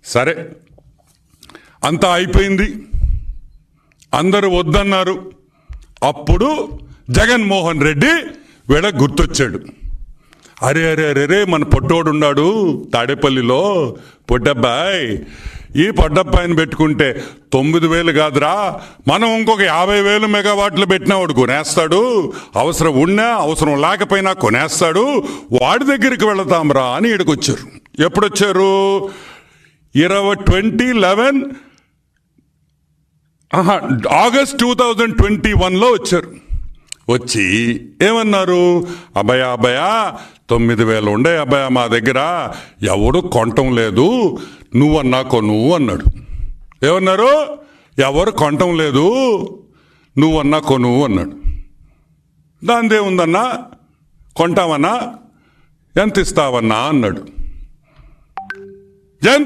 సరే, అంతా అయిపోయింది, అందరూ వద్దన్నారు. అప్పుడు జగన్మోహన్ రెడ్డి వీళ్ళకి గుర్తొచ్చాడు. అరే అరే అరే రే మన పొట్టోడున్నాడు తాడేపల్లిలో, పొట్టబ్బాయ్, ఈ పొట్టబ్బాయిని పెట్టుకుంటే 9,000 కాదురా, మనం ఇంకొక 50,000 మెగావాట్లు పెట్టినా వాడు కొనేస్తాడు, అవసరం ఉన్నా అవసరం లేకపోయినా కొనేస్తాడు, వాడి దగ్గరికి వెళతాంరా అని ఈడకొచ్చారు. ఎప్పుడొచ్చారు? 2011 ఆగస్ట్ 2021లో వచ్చారు. వచ్చి ఏమన్నారు? అబ్బాయా 9,000 ఉండే అబ్బాయా మా దగ్గర, ఎవడు కొనటం లేదు, నువ్వన్నా కొను అన్నాడు. ఏమన్నారు? ఎవరు కొనటం లేదు, నువ్వన్నా కొను అన్నాడు. దానిదేముందన్నా, కొంటావన్నా, ఎంత ఇస్తావన్నా అన్నాడు. ఎంత